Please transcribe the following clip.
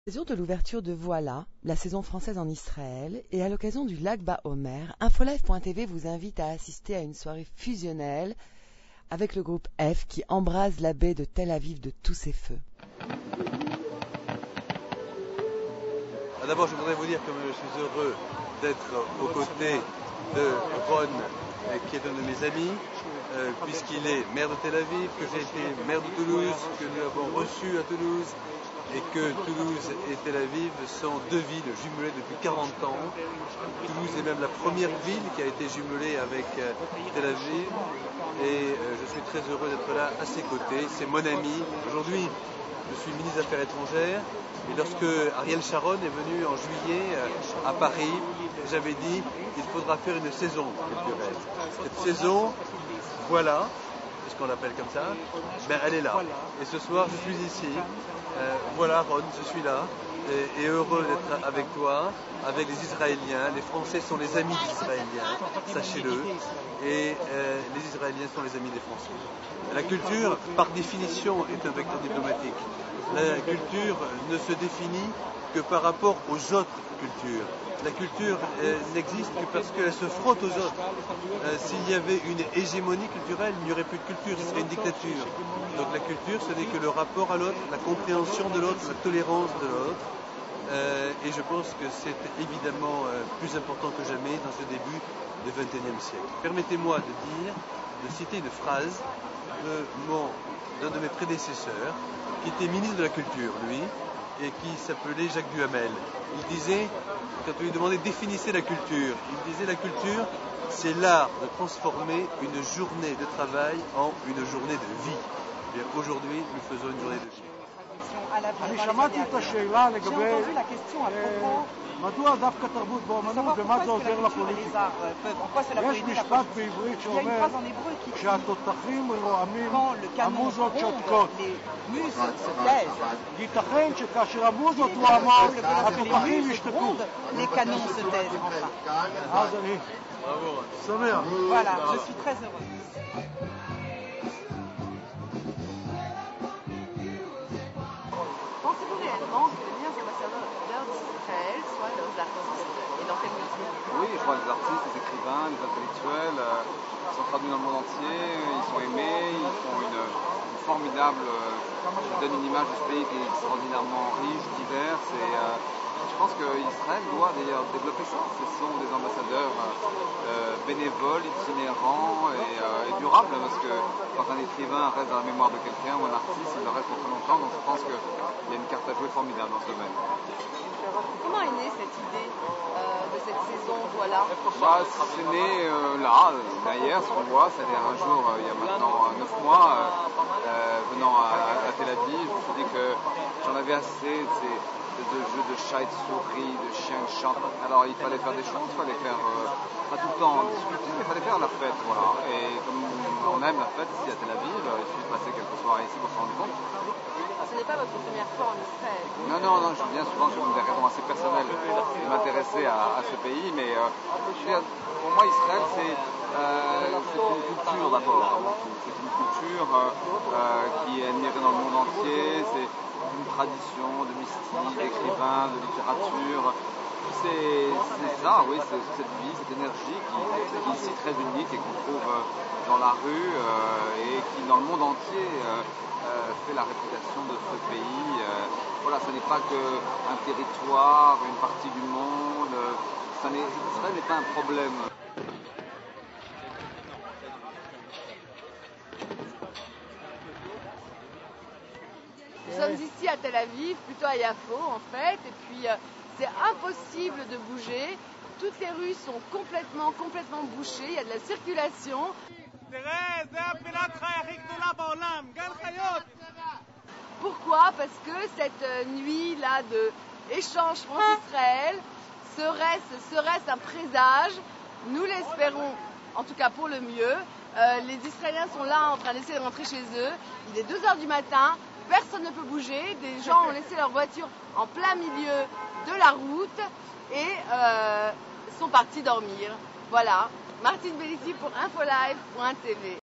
À l'occasion de l'ouverture de Voilà, la saison française en Israël, et à l'occasion du Lag BaOmer, Infolive.tv vous invite à assister à une soirée fusionnelle avec le groupe F qui embrase la baie de Tel Aviv de tous ses feux. D'abord, je voudrais vous dire que je suis heureux d'être aux côtés de Ron, qui est un de mes amis, puisqu'il est maire de Tel Aviv, que j'ai été maire de Toulouse, que nous l'avons reçu à Toulouse, et que Toulouse et Tel Aviv sont deux villes jumelées depuis 40 ans. Toulouse est même la première ville qui a été jumelée avec Tel Aviv, et je suis très heureux d'être là à ses côtés. C'est mon ami. Aujourd'hui, je suis ministre des Affaires étrangères, et lorsque Ariel Sharon est venu en juillet à Paris, j'avais dit qu'il faudra faire une saison culturelle. Cette saison, voilà, c'est ce qu'on l'appelle comme ça, ben elle est là. Et ce soir, je suis ici. Voilà, Ron, je suis là, et heureux d'être avec toi, avec les Israéliens. Les Français sont les amis des Israéliens, sachez-le, et les Israéliens sont les amis des Français. La culture, par définition, est un vecteur diplomatique. La culture ne se définit que par rapport aux autres cultures. La culture n'existe que parce qu'elle se frotte aux autres. S'il y avait une hégémonie culturelle, il n'y aurait plus de culture, ce serait une dictature. Donc la culture, ce n'est que le rapport à l'autre, la compréhension de l'autre, la tolérance de l'autre. Et je pense que c'est évidemment plus important que jamais dans ce début du XXIe siècle. Permettez-moi de citer une phrase d'un de mes prédécesseurs, qui était ministre de la Culture, lui, et qui s'appelait Jacques Duhamel. Il disait, quand on lui demandait définissez la culture, il disait la culture, c'est l'art de transformer une journée de travail en une journée de vie. Et aujourd'hui, nous faisons une journée de vie. אני שמעתי את השאלה לגבי מדוע דווקא תרבות ואומנות ומה זה עוזר לפוליטיקה. יש משפט בעברית שאומר כשהתותחים רועמים המוזות שותקות. ייתכן שכאשר המוזות רועמות התותחים ישתקו. אז אני שמח. Voilà, je suis très heureuse. Pensez-vous réellement que les meilleurs ambassadeurs d'Israël soient leurs artistes et dans quelle mesure? Oui, je vois les artistes, les écrivains, les intellectuels, ils sont traduits dans le monde entier, ils sont aimés, ils font une formidable, ils donnent une image de ce pays qui est extraordinairement riche, divers, et je pense qu'Israël doit d'ailleurs développer ça. Ce sont des ambassadeurs bénévoles, itinérants et durables, parce que quand un écrivain reste dans la mémoire de quelqu'un ou un artiste, il en reste pour très longtemps, donc je pense qu'il y a une carte à jouer formidable dans ce domaine. Comment est née cette idée de cette saison, voilà? C'est né là, hier, ce qu'on voit, c'est-à-dire un jour, il y a maintenant 9 mois, venant à Tel Aviv, je me suis dit que j'en avais assez de jeux de chats et de souris, de chiens et de chats. Alors il fallait faire des choses, il fallait faire, pas tout le temps discuter, mais il fallait faire la fête, voilà. Et comme on aime la fête ici à Tel Aviv, il suffit de passer quelques soirées ici pour s'en rendre compte. Ce n'est pas votre première fois en Israël? Non, je viens souvent pour des raisons assez personnelles de m'intéresser à ce pays, mais pour moi Israël c'est une culture d'abord, c'est une culture qui est admirée dans le monde entier, c'est une tradition de mystique, d'écrivains, de littérature. C'est ça, oui, c'est cette vie, cette énergie qui est ici très unique et qu'on trouve dans la rue et qui dans le monde entier fait la réputation de ce pays. Voilà, ce n'est pas qu'un territoire, une partie du monde, Israël n'est pas un problème. Nous sommes ici à Tel Aviv, plutôt à Yafo en fait, et puis c'est impossible de bouger. Toutes les rues sont complètement bouchées, il y a de la circulation. Pourquoi? Parce que cette nuit-là d'échange France-Israël serait un présage. Nous l'espérons, en tout cas pour le mieux. Les Israéliens sont là en train d'essayer de rentrer chez eux. Il est 2h du matin. Personne ne peut bouger, des gens ont laissé leur voiture en plein milieu de la route et sont partis dormir. Voilà, Martine Bellici pour Infolive.tv.